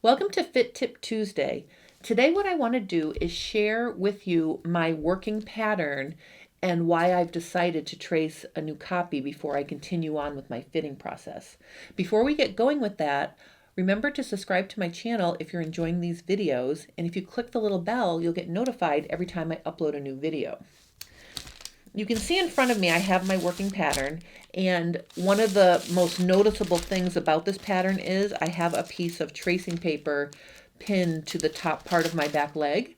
Welcome to Fit Tip Tuesday. Today what I want to do is share with you my working pattern and why I've decided to trace a new copy before I continue on with my fitting process. Before we get going with that, remember to subscribe to my channel if you're enjoying these videos, and if you click the little bell, you'll get notified every time I upload a new video. You can see in front of me I have my working pattern, and one of the most noticeable things about this pattern is I have a piece of tracing paper pinned to the top part of my back leg.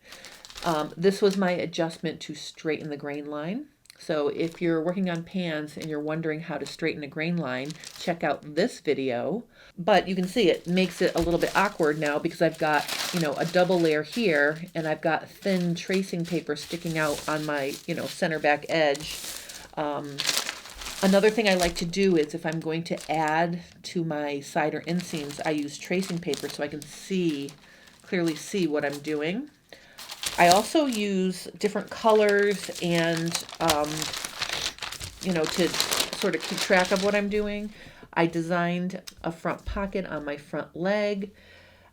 This was my adjustment to straighten the grain line. So if you're working on pants and you're wondering how to straighten a grain line, check out this video. But you can see it makes it a little bit awkward now because I've got, a double layer here, and I've got thin tracing paper sticking out on my, center back edge. Another thing I like to do is if I'm going to add to my side or inseams, I use tracing paper so I can clearly see what I'm doing. I also use different colors and, to sort of keep track of what I'm doing. I designed a front pocket on my front leg.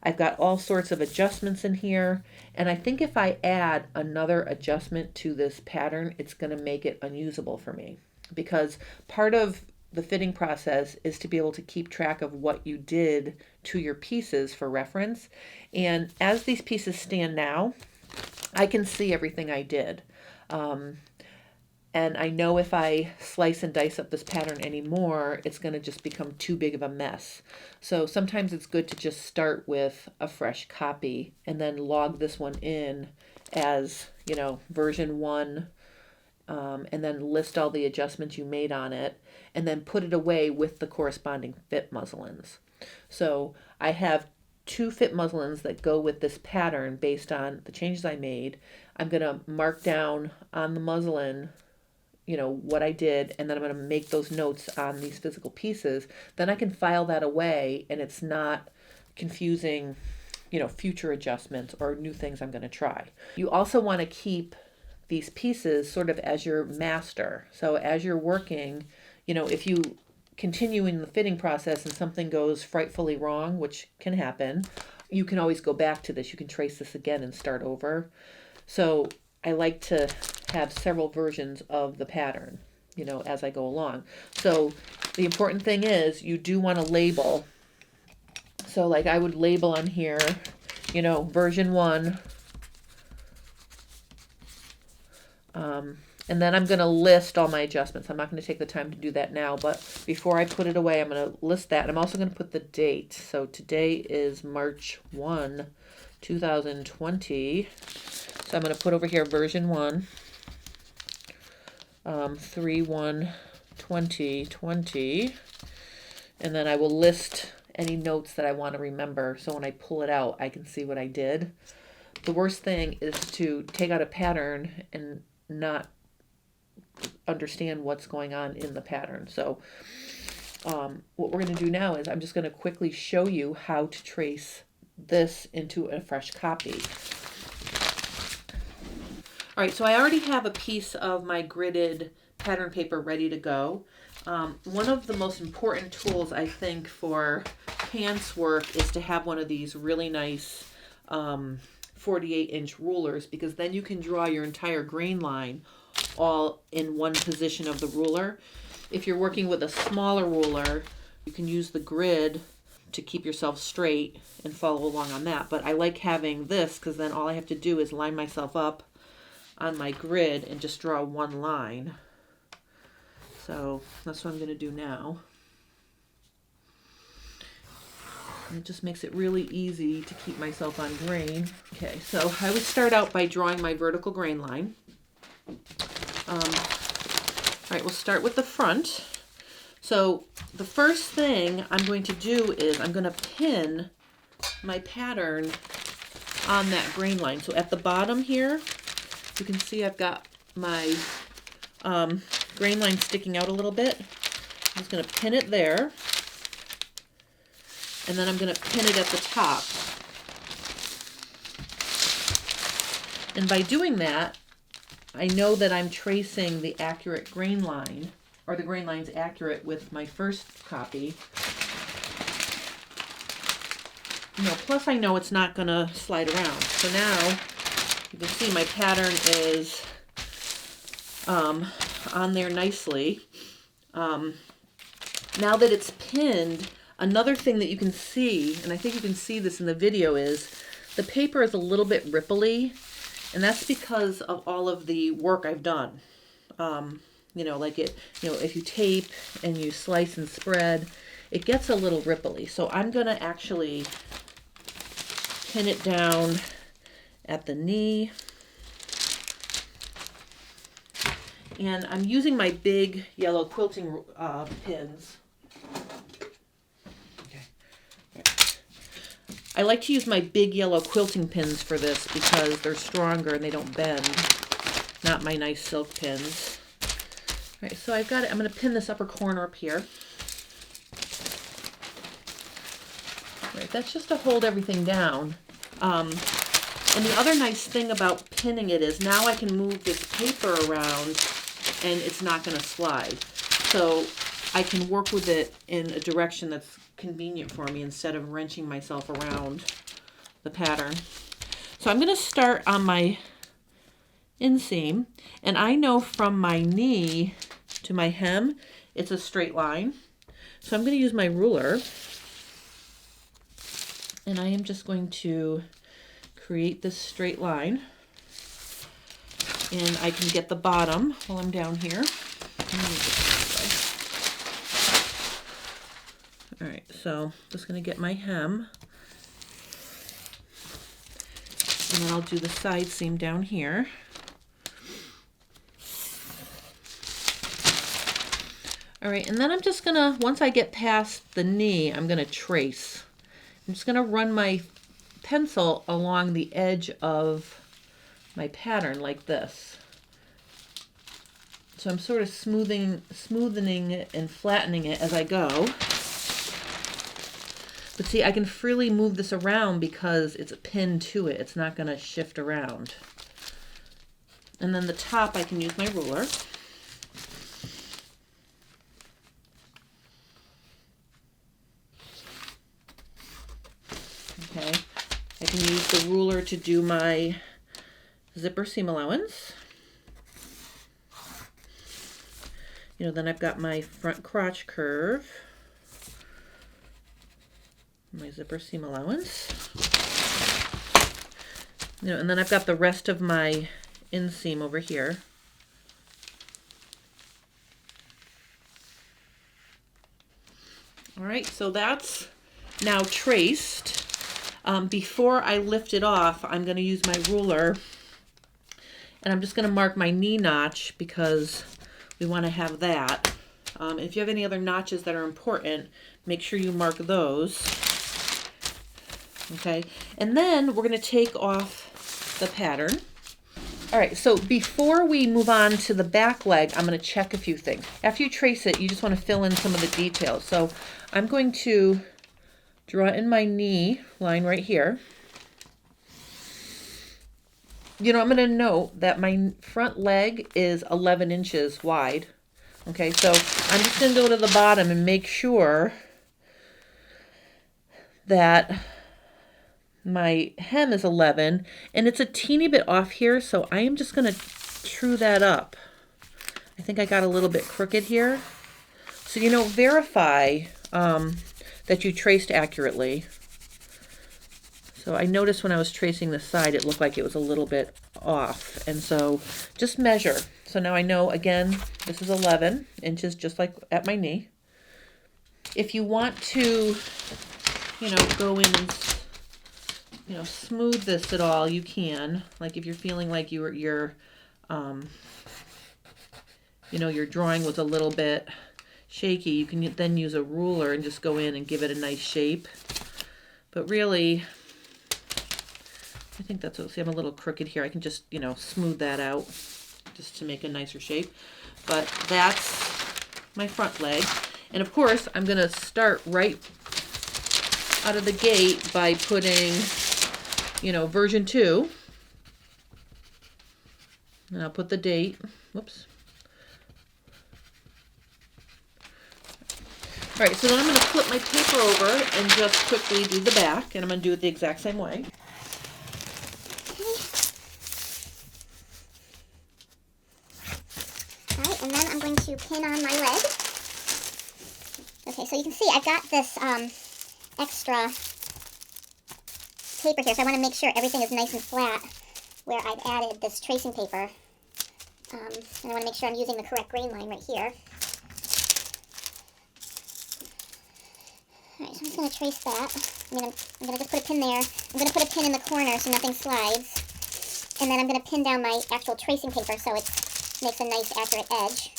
I've got all sorts of adjustments in here. And I think if I add another adjustment to this pattern, it's going to make it unusable for me. Because part of the fitting process is to be able to keep track of what you did to your pieces for reference. And as these pieces stand now, I can see everything I did. And I know if I slice and dice up this pattern anymore, it's going to just become too big of a mess. So sometimes it's good to just start with a fresh copy and then log this one in as, version 1, and then list all the adjustments you made on it, and then put it away with the corresponding fit muslins. So I have 2 fit muslins that go with this pattern based on the changes I made. I'm going to mark down on the muslin, what I did, and then I'm going to make those notes on these physical pieces. Then I can file that away, and it's not confusing, future adjustments or new things I'm going to try. You also want to keep these pieces sort of as your master. So as you're working, if you continue in the fitting process and something goes frightfully wrong, which can happen, you can always go back to this. You can trace this again and start over. So I like to have several versions of the pattern, as I go along. So the important thing is you do want to label. So like I would label on here, version 1. And then I'm going to list all my adjustments. I'm not going to take the time to do that now, but before I put it away, I'm going to list that. And I'm also going to put the date. So today is March 1, 2020. So I'm going to put over here version 1, 3/1/2020. And then I will list any notes that I want to remember. So when I pull it out, I can see what I did. The worst thing is to take out a pattern and not understand what's going on in the pattern. So what we're going to do now is I'm just going to quickly show you how to trace this into a fresh copy. All right, so I already have a piece of my gridded pattern paper ready to go. One of the most important tools I think for pants work is to have one of these really nice 48-inch rulers, because then you can draw your entire grain line all in one position of the ruler. If you're working with a smaller ruler, you can use the grid to keep yourself straight and follow along on that. But I like having this because then all I have to do is line myself up on my grid and just draw one line. So that's what I'm going to do now. And it just makes it really easy to keep myself on grain. Okay, so I would start out by drawing my vertical grain line. All right, we'll start with the front. So the first thing I'm going to do is I'm going to pin my pattern on that grain line. So at the bottom here, you can see I've got my grain line sticking out a little bit. I'm just going to pin it there. And then I'm going to pin it at the top. And by doing that, I know that I'm tracing the accurate grain line, or the grain line's accurate with my first copy. plus I know it's not gonna slide around. So now you can see my pattern is on there nicely. Now that it's pinned, another thing that you can see, and I think you can see this in the video, is the paper is a little bit ripply, and that's because of all of the work I've done. Like if you tape and you slice and spread, it gets a little ripply. So I'm gonna actually pin it down at the knee. And I'm using my big yellow quilting pins. I like to use my big yellow quilting pins for this because they're stronger and they don't bend. Not my nice silk pins. All right, so I've got it. I'm going to pin this upper corner up here. All right, that's just to hold everything down. And the other nice thing about pinning it is now I can move this paper around and it's not going to slide. So I can work with it in a direction that's convenient for me instead of wrenching myself around the pattern. So I'm going to start on my inseam, and I know from my knee to my hem it's a straight line. So I'm going to use my ruler, and I am just going to create this straight line, and I can get the bottom while I'm down here. All right, so just going to get my hem, and then I'll do the side seam down here. All right, and then I'm just going to, once I get past the knee, I'm going to trace. I'm just going to run my pencil along the edge of my pattern like this. So I'm sort of smoothening it and flattening it as I go. But see, I can freely move this around because it's pinned to it. It's not going to shift around. And then the top, I can use my ruler. Okay, I can use the ruler to do my zipper seam allowance. Then I've got my front crotch curve, my zipper seam allowance, and then I've got the rest of my inseam over here. All right, so that's now traced. Before I lift it off, I'm going to use my ruler, and I'm just going to mark my knee notch because we want to have that. If you have any other notches that are important, make sure you mark those. Okay, and then we're going to take off the pattern. All right, so before we move on to the back leg, I'm going to check a few things. After you trace it, you just want to fill in some of the details. So I'm going to draw in my knee line right here. I'm going to note that my front leg is 11 inches wide. Okay, so I'm just going to go to the bottom and make sure that my hem is 11, and it's a teeny bit off here, so I am just going to true that up. I think I got a little bit crooked here. So, verify that you traced accurately. So I noticed when I was tracing the side, it looked like it was a little bit off. And so just measure. So now I know, again, this is 11 inches, just like at my knee. If you want to, go in and, smooth this at all, you can. Like if you're feeling like your drawing was a little bit shaky, you can then use a ruler and just go in and give it a nice shape. But really, I think that's what, see, I'm a little crooked here. I can just, smooth that out just to make a nicer shape. But that's my front leg. And of course, I'm going to start right out of the gate by putting, version 2. And I'll put the date. Whoops. All right, so then I'm going to flip my paper over and just quickly do the back, and I'm going to do it the exact same way. All right, and then I'm going to pin on my leg. Okay, so you can see I've got this extra paper here, so I want to make sure everything is nice and flat where I've added this tracing paper. And I want to make sure I'm using the correct grain line right here. Alright, so I'm just going to trace that. I'm going to just put a pin there. I'm going to put a pin in the corner so nothing slides. And then I'm going to pin down my actual tracing paper so it makes a nice accurate edge.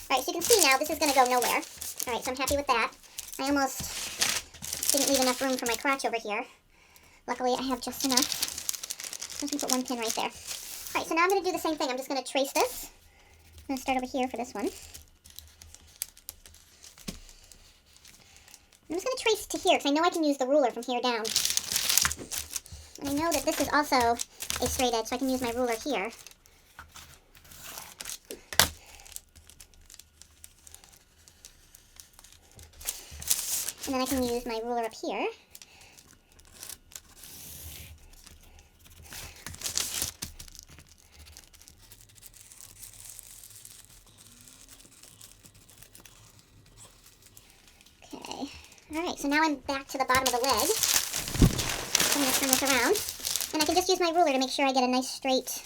Alright, so you can see now this is going to go nowhere. Alright, so I'm happy with that. I almost didn't leave enough room for my crotch over here. Luckily, I have just enough. So I'm just going to put one pin right there. Alright, so now I'm going to do the same thing. I'm just going to trace this. I'm going to start over here for this one. I'm just going to trace to here because I know I can use the ruler from here down. And I know that this is also a straight edge, so I can use my ruler here. And then I can use my ruler up here. Okay. Alright, so now I'm back to the bottom of the leg. So I'm going to turn this around. And I can just use my ruler to make sure I get a nice straight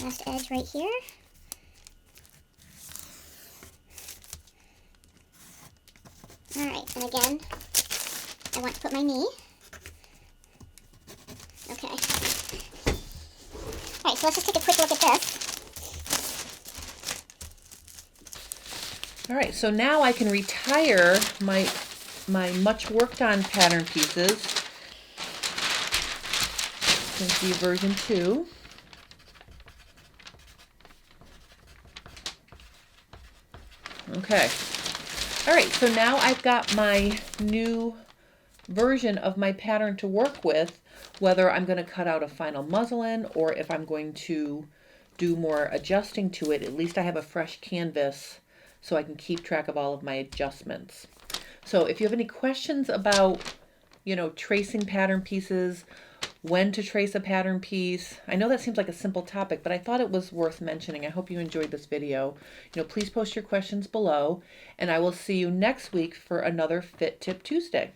last edge right here. Alright, and again, I want to put my knee. Okay. Alright, so let's just take a quick look at this. Alright, so now I can retire my much worked on pattern pieces. This is version 2. Okay. All right, so now I've got my new version of my pattern to work with, whether I'm going to cut out a final muslin or if I'm going to do more adjusting to it. At least I have a fresh canvas so I can keep track of all of my adjustments. So if you have any questions about, tracing pattern pieces, when to trace a pattern piece. I know that seems like a simple topic, but I thought it was worth mentioning. I hope you enjoyed this video. Please post your questions below, and I will see you next week for another Fit Tip Tuesday.